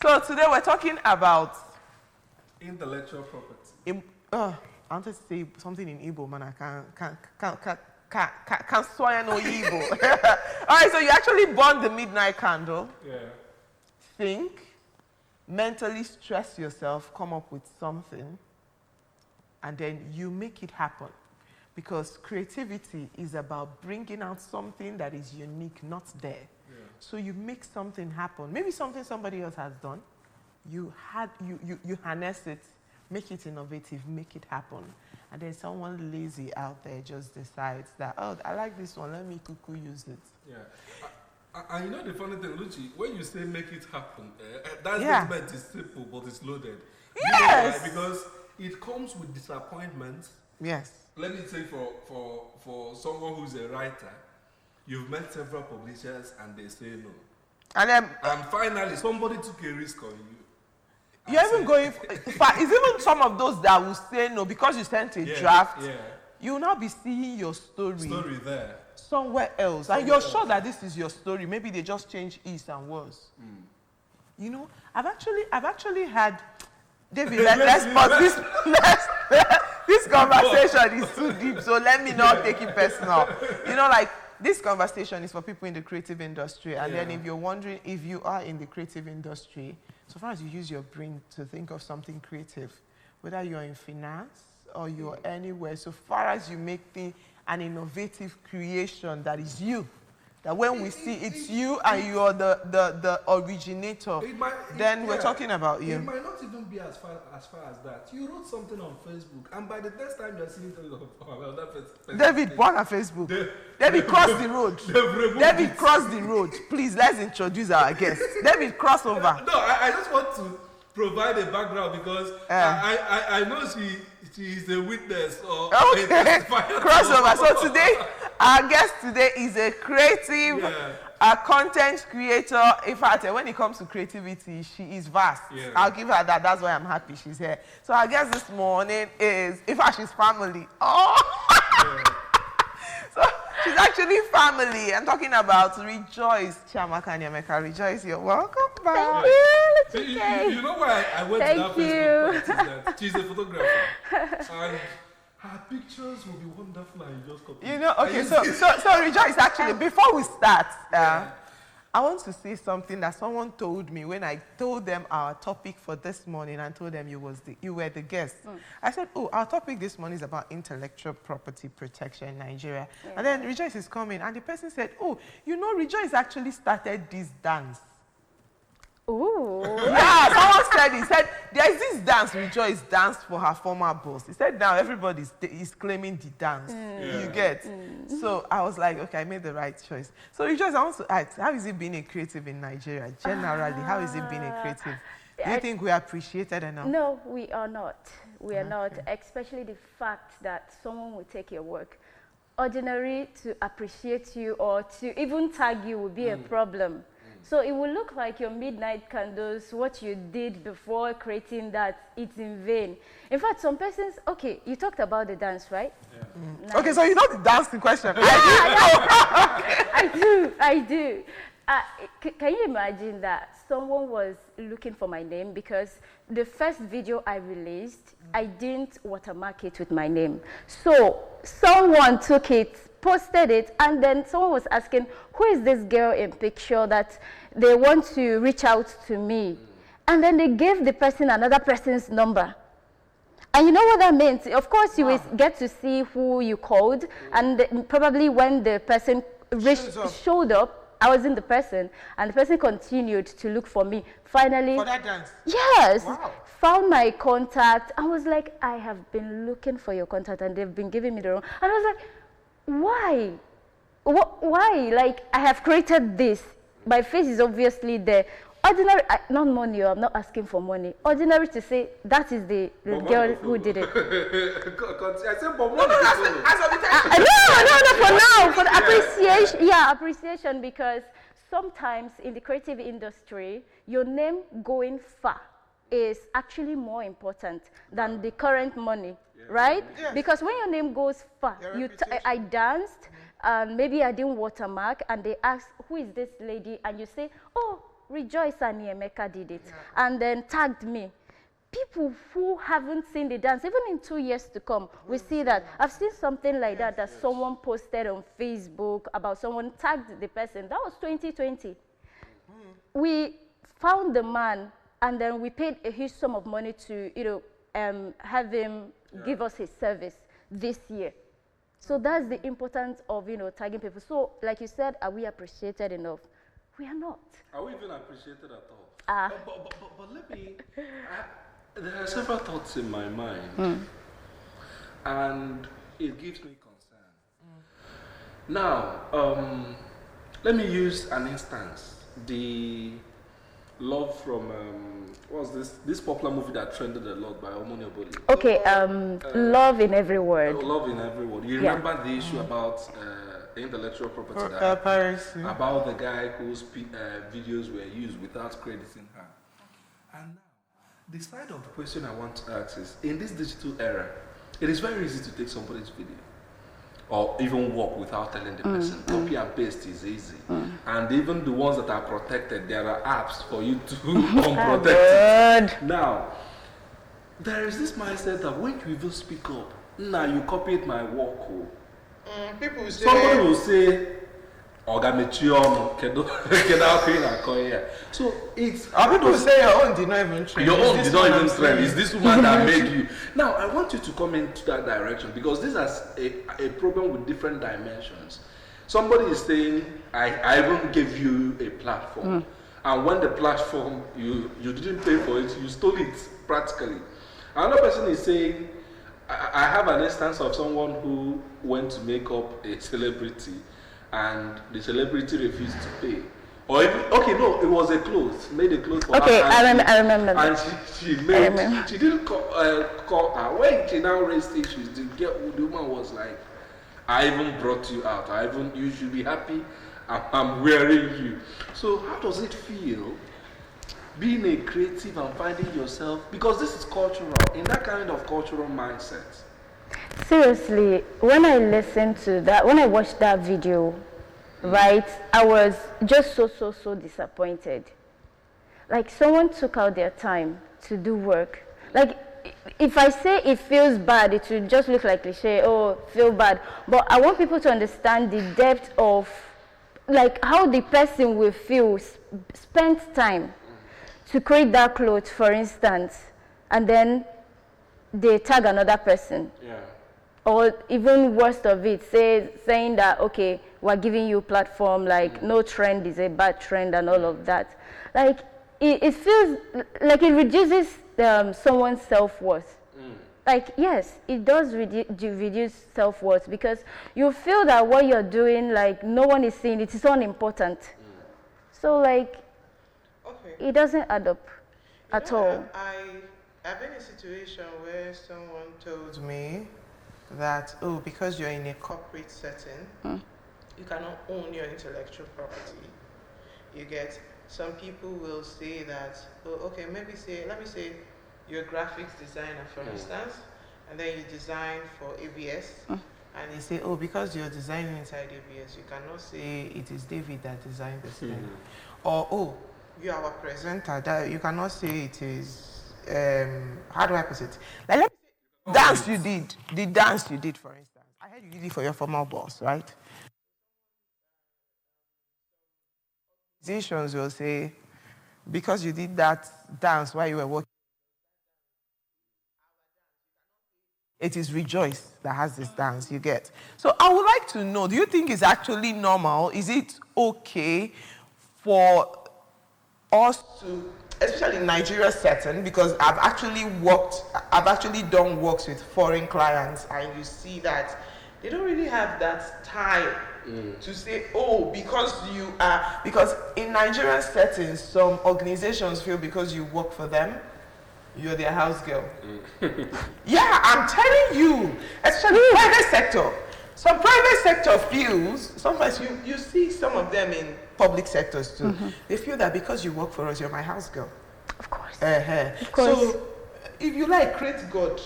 So today we're talking about intellectual property. I wanted to say something in Igbo, man. I can't swear no Igbo. All right, so you actually burn the midnight candle. Yeah. Think, mentally stress yourself, come up with something, and then you make it happen. Because creativity is about bringing out something that is unique, not there. Yeah. So you make something happen. Maybe something somebody else has done. You harness it, make it innovative, make it happen. And then someone lazy out there just decides that, oh, I like this one, let me cuckoo use it. Yeah. And you know the funny thing, Luchi, when you say make it happen, that statement is simple, but it's loaded. Yes! You know why? Because it comes with disappointment. Yes. Let me say for someone who's a writer, you've met several publishers and they say no. And finally, somebody took a risk on you. You're even going, it's even some of those that will say no because you sent a draft. Yeah. You will now be seeing your story there somewhere else. And you're sure that this is your story. Maybe they just change is and was. You know, I've actually had, David, let's pause this. This conversation is too deep, so let me not take it personal. You know, like, this conversation is for people in the creative industry. And then if you're wondering if you are in the creative industry, so far as you use your brain to think of something creative, whether you're in finance or you're anywhere, so far as you make an innovative creation that is you, that when we see it's you and you're the originator, then we're talking about you. It might not even be as far as that. You wrote something on Facebook, and by the next time you're seeing it on that person. David, what on Facebook? David, cross the road. David, cross the road. Please, let's introduce our guest. David, cross over. No, I just want to provide a background because I know she is a witness or okay. Crossover. So today, our guest today is a creative, a content creator. In fact, when it comes to creativity, she is vast. Yeah. I'll give her that. That's why I'm happy she's here. So our guest this morning is, in fact, she's family. Oh! Yeah. So she's actually family. I'm talking about Rejoice Chiamaka Nyameka. Rejoice, you're welcome back. Thank you. You know why I went to that Facebook party? She's a photographer. And her pictures will be wonderful and you just copy. You know, okay, so Rejoice, actually, before we start, I want to say something that someone told me when I told them our topic for this morning and told them you were the guest. I said, oh, our topic this morning is about intellectual property protection in Nigeria. Yeah. And then Rejoice is coming, and the person said, oh, you know, Rejoice actually started this dance. Ooh. Yeah, someone said, he said, there's this dance, Rejoice danced for her former boss. He said, now everybody is claiming the dance. You get? So I was like, okay, I made the right choice. So Rejoice, I want to ask, how is it being a creative in Nigeria? Generally, how is it being a creative? Do you think we are appreciated enough? No, we are not. We are not, especially the fact that someone will take your work. Ordinary to appreciate you or to even tag you will be a problem. So it will look like your midnight candles, what you did before creating that, it's in vain. In fact, some persons, okay, you talked about the dance, right? Yeah. Nice. Okay, so you know the dance in question. I do. Can you imagine that someone was looking for my name because the first video I released, I didn't watermark it with my name. So someone took it, posted it, and then someone was asking, who is this girl in picture that they want to reach out to me? And then they gave the person another person's number. And you know what that means? Of course, you will get to see who you called, and probably when the person showed up, I wasn't the person, and the person continued to look for me. Finally, for that dance? Yes. Wow. Found my contact. I was like, I have been looking for your contact, and they've been giving me the wrong. And I was like, why? Why? Like, I have created this. My face is obviously there. Ordinary, not money, I'm not asking for money. Ordinary to say, that is the girl who did it. I said, but no, for now, for the appreciation. Yeah, appreciation, because sometimes in the creative industry, your name going far is actually more important than the current money, right? Yes. Because when your name goes far, I danced, and maybe I didn't watermark, and they asked, who is this lady? And you say, oh, Rejoice and Emeka did it, and then tagged me. People who haven't seen the dance, even in 2 years to come, we see that. I've seen something like that someone posted on Facebook about someone tagged the person. That was 2020. We found the man, and then we paid a huge sum of money to, have him give us his service this year. So that's the importance of, tagging people. So, like you said, are we appreciated enough? We are not. Are we even appreciated at all? But let me... there are several thoughts in my mind, and it gives me concern. Now, let me use an instance. The Love from, what was this popular movie that trended a lot by Omoni Oboli? Okay, Love in Every Word. Love in Every Word. You remember the issue about intellectual property, about the guy whose videos were used without crediting her. And now, the side of the question I want to ask is, in this digital era, it is very easy to take somebody's video or even work without telling the person. Copy and paste is easy. And even the ones that are protected, there are apps for you to unprotect it. Now, there is this mindset that when you even speak up, now you copied my work. People will say, somebody will say, so it's... people say your own did not even trend. Your own did not even trend. It's this woman that made you. Now, I want you to come into that direction because this has a problem with different dimensions. Somebody is saying, I even gave you a platform. And when the platform, you didn't pay for it, you stole it practically. Another person is saying, I have an instance of someone who went to make up a celebrity and the celebrity refused to pay. Or even, it was a clothes, made a clothes for her. Okay, I remember and she didn't call her. When she now raised issues, the woman was like, I even brought you out. You should be happy. I'm wearing you. So how does it feel being a creative and finding yourself, because this is cultural, in that kind of cultural mindset? Seriously, when I listened to that, when I watched that video, right, I was just so disappointed. Like, someone took out their time to do work. Like, if I say it feels bad, it will just look like cliche, feel bad. But I want people to understand the depth of, like, how the person will feel, spent time to create that clothes, for instance, and then they tag another person. Yeah. Or even worst of it, saying that, okay, we're giving you a platform, like no trend is a bad trend and all of that. Like, it feels like it reduces someone's self-worth. Like, yes, it does reduce self-worth because you feel that what you're doing, like, no one is seeing it, it's unimportant. So, like, it doesn't add up at all. I've been in a situation where someone told me that, because you're in a corporate setting, you cannot own your intellectual property. You get, some people will say that, let me say you're a graphics designer, for instance, and then you design for ABS, and they say, because you're designing inside ABS, you cannot say it is David that designed this thing. Or, you are a presenter, that you cannot say it is, how do I put it? Like, let me say, the dance you did, for instance. I heard you did it for your former boss, right? Musicians will say, because you did that dance while you were working, it is Rejoice that has this dance, you get. So I would like to know, do you think it's actually normal? Is it okay for us to, especially in Nigeria setting, because I've actually done works with foreign clients, and you see that they don't really have that time to say, because in Nigerian settings, some organizations feel because you work for them, you're their house girl. Yeah, I'm telling you, especially private sector. Some private sector feels, sometimes you see some of them in public sectors too. They feel that because you work for us, you're my house girl. Of course. Of course. So, if you like, create God,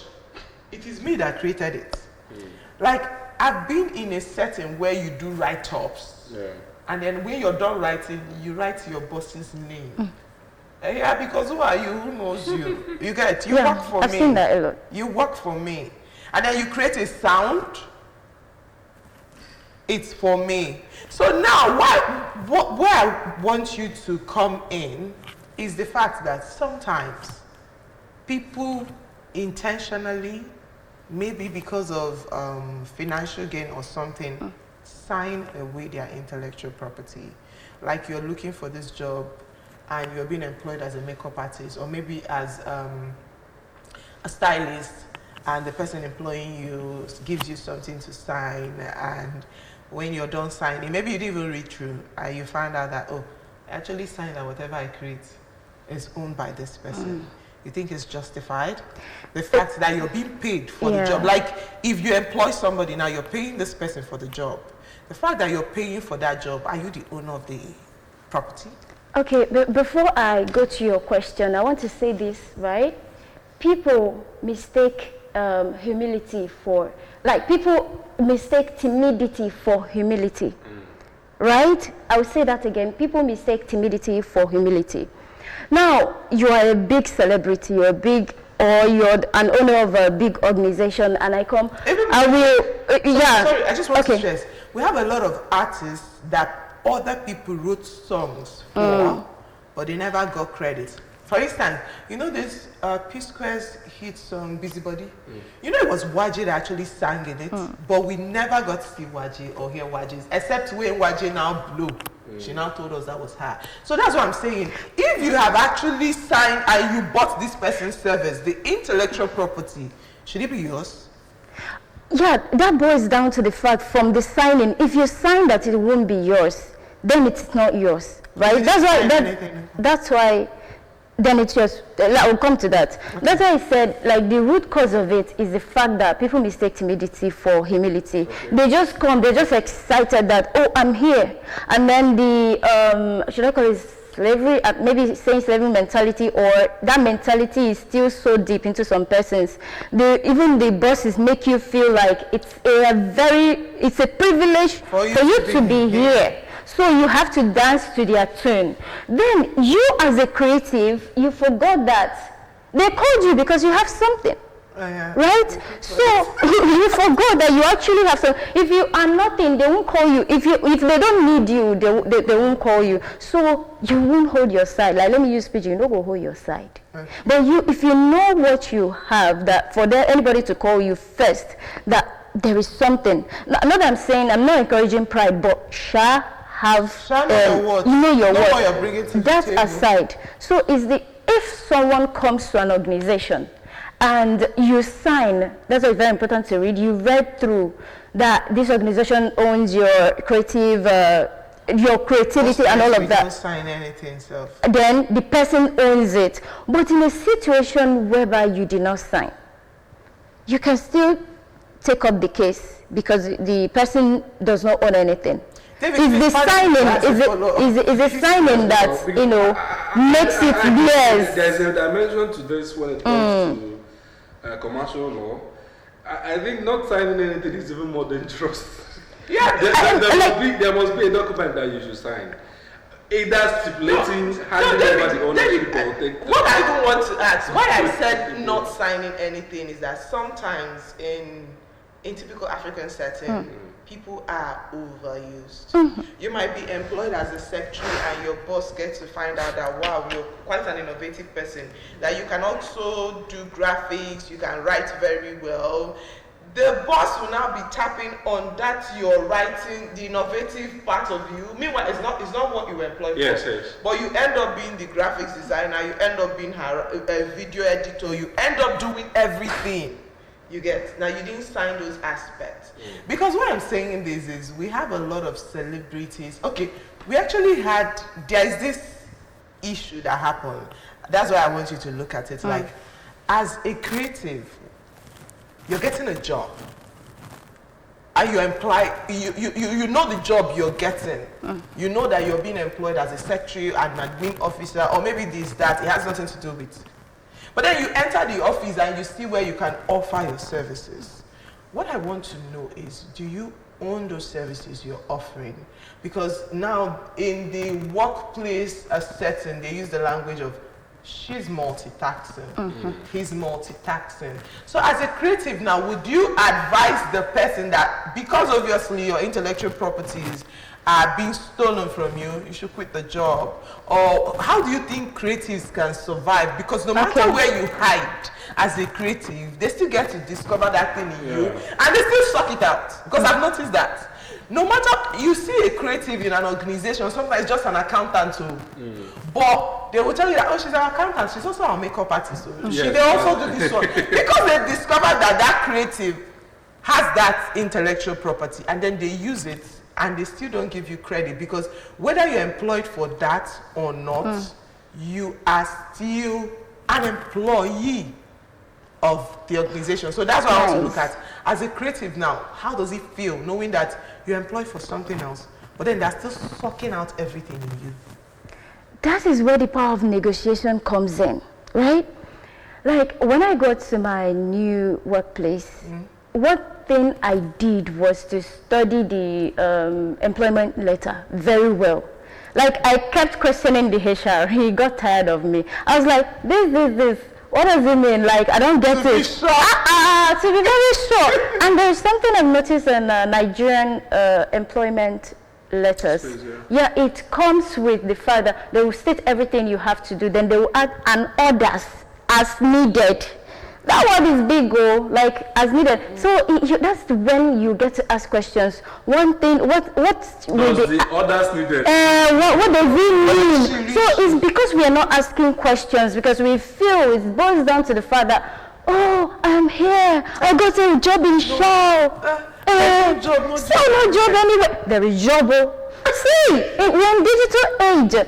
it is me that created it. Like, I've been in a setting where you do write-ups. And then when you're done writing, you write your boss's name. Yeah, because who are you? Who knows you? You get, you work for me. I've seen that a lot. You work for me. And then you create a sound. It's for me. So now, where I want you to come in is the fact that sometimes people intentionally, maybe because of financial gain or something, sign away their intellectual property. Like you're looking for this job and you're being employed as a makeup artist or maybe as a stylist, and the person employing you gives you something to sign, and when you're done signing, maybe you didn't even read through and you find out that, oh, I actually signed that whatever I create is owned by this person. You think it's justified? The fact that you're being paid for the job. Like if you employ somebody now, you're paying this person for the job. The fact that you're paying for that job, are you the owner of the property? Okay, before I go to your question, I want to say this, right? People mistake humility for, like people mistake timidity for humility, right? I will say that again. People mistake timidity for humility. Now, you are a big celebrity, you're an owner of a big organization, and I come, I will, Sorry, I just want to stress, we have a lot of artists that other people wrote songs for, but they never got credit. For instance, you know this P-Square's hit song, Busybody? You know it was Waje that actually sang in it, but we never got to see Waje or hear Waje's, except when Waje now blew. She now told us that was her. So that's what I'm saying. If you have actually signed and you bought this person's service, the intellectual property, should it be yours? Yeah, that boils down to the fact from the signing. If you sign that it won't be yours, then it's not yours, right? That's why then it's yours. I'll come to that. Okay. That's why I said, like, the root cause of it is the fact that people mistake timidity for humility. Okay. They just come, they're just excited that, oh, I'm here. And then the, should I call it slavery? Maybe saying slavery mentality, or that mentality is still so deep into some persons. Even the bosses make you feel like it's a privilege for you to be here. So you have to dance to their tune. Then you as a creative, you forgot that they called you because you have something. Right? So you forgot that you actually have some. If you are nothing, they won't call you. If they don't need you, they won't call you. So you won't hold your side. Like, let me use pidgin, you don't go hold your side. Okay. But if you know what you have, that for anybody to call you first, that there is something. Not that I'm saying, I'm not encouraging pride, but you know your worth. That's aside. So if someone comes to an organization and you sign, that's why it's very important to read. You read through that this organization owns your creativity and all of that. Don't sign anything, so. Then the person owns it. But in a situation whereby you did not sign, you can still take up the case because the person does not own anything. Is the signing that, you know, makes it yes. There's a dimension to this when it comes to commercial law. I think not signing anything is even more dangerous. Yeah, there must be a document that you should sign. Either stipulating handing over the ownership or take. What I even want to ask, why I said not signing anything is that sometimes in typical African setting, people are overused. You might be employed as a secretary and your boss gets to find out that, wow, you're quite an innovative person, that you can also do graphics, you can write very well. The boss will now be tapping on that you're writing, the innovative part of you. Meanwhile, it's not what you were employed for. Yes. But you end up being the graphics designer, you end up being a video editor, you end up doing everything. You get, now you didn't sign those aspects. Because what I'm saying this is, we have a lot of celebrities. Okay, we actually there's this issue that happened. That's why I want you to look at it. Like, as a creative, you're getting a job. And you know the job you're getting. You know that you're being employed as a secretary, an admin officer, or maybe that, it has nothing to do with. But then you enter the office and you see where you can offer your services. What I want to know is, do you own those services you're offering. Because now in the workplace setting, they use the language of she's multitasking, he's multitasking. So as a creative now, would you advise the person that because obviously your intellectual properties are being stolen from you, you should quit the job? Or how do you think creatives can survive? Because no matter where you hide as a creative, they still get to discover that thing in you, and they still suck it out. Because I've noticed that. No matter, you see a creative in an organization, sometimes just an accountant too, but they will tell you that, oh, she's an accountant, she's also a makeup artist. So they also do this one. Because they discovered that that creative has that intellectual property, and then they use it, and they still don't give you credit, because whether you're employed for that or not, you are still an employee of the organization. So that's what I want to look at. As a creative now, how does it feel knowing that you're employed for something else, but then they're still sucking out everything in you? That is where the power of negotiation comes in, right? Like when I got to my new workplace, one thing I did was to study the employment letter very well. Like I kept questioning the HR. He got tired of me. I was like, this. What does it mean? Like, I don't get it. To be very sure. And there's something I've noticed in Nigerian employment letters. Yeah, it comes with the fact that they will state everything you have to do, then they will add an orders as needed. That word is big, like as needed. So that's when you get to ask questions. One thing, what will the orders needed? What does it mean? So it's because we are not asking questions, because we feel it boils down to the fact that, oh, I'm here, I got a job in Shaw. No job anyway. There is job. See, we're in digital age.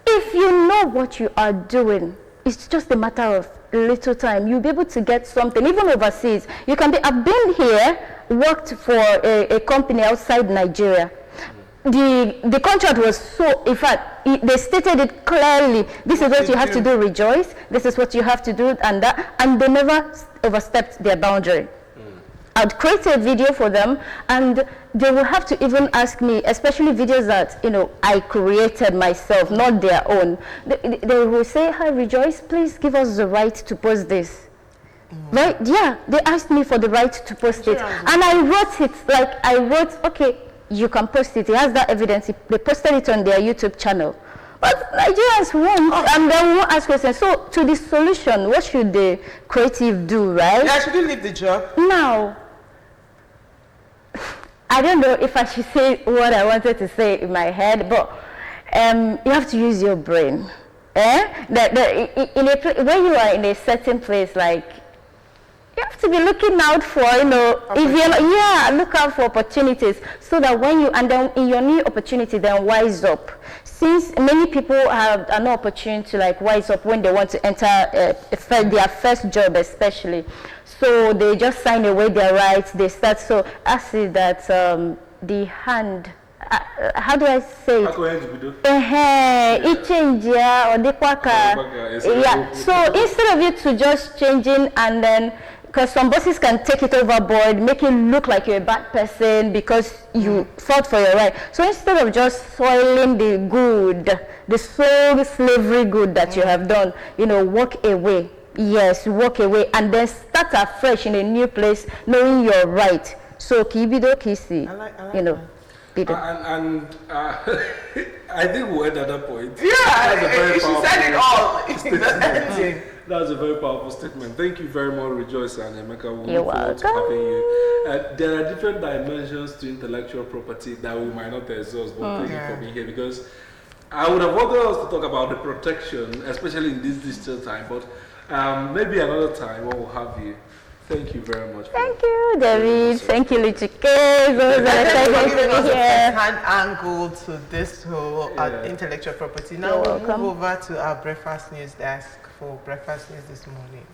If you know what you are doing, it's just a matter of little time. You'll be able to get something, even overseas. You can be, I've been here, worked for a company outside Nigeria. The contract was so, in fact, they stated it clearly. This is what you have to do, rejoice. This is what you have to do, and that. And they never overstepped their boundary. I'd create a video for them, and they will have to even ask me, especially videos that, I created myself, not their own. They will say, hi, Rejoice, please give us the right to post this. Right? Yeah, they asked me for the right to post it. And I wrote it, okay, you can post it. It has that evidence. They posted it on their YouTube channel. But Nigerians won't, and they won't ask questions. So, to the solution, what should the creative do, right? Yeah, should you leave the job? Now, I don't know if I should say what I wanted to say in my head, but you have to use your brain. When you are in a certain place, like, you have to be looking out for, look out for opportunities, so that when you, and then in your new opportunity, then wise up. Since many people have an opportunity to like wise up when they want to enter their first job, especially. So they just sign away their rights, they start, so I see that the hand, how do I say it? It change, or the quaka. Yeah, so instead of you to just changing and then, because some bosses can take it overboard, make you look like you're a bad person because you fought for your right. So instead of just soiling the good, the soul slavery good that you have done, walk away. Yes, walk away and then start afresh in a new place, knowing you're right. So kibido kisi, And I think we'll end at that point. Yeah, she said it all. That's a very powerful statement. Thank you very much, Rejoice and Emeka. We You're look forward to welcome. having you. There are different dimensions to intellectual property that we might not exhaust, but thank you for being here, because I would have wanted us to talk about the protection, especially in this digital time, but maybe another time when we'll have you. Thank you very much. Thank you, David. Thank you, Luchike. Hand angle to this whole intellectual property. Now we'll move over to our breakfast news desk for breakfast news this morning.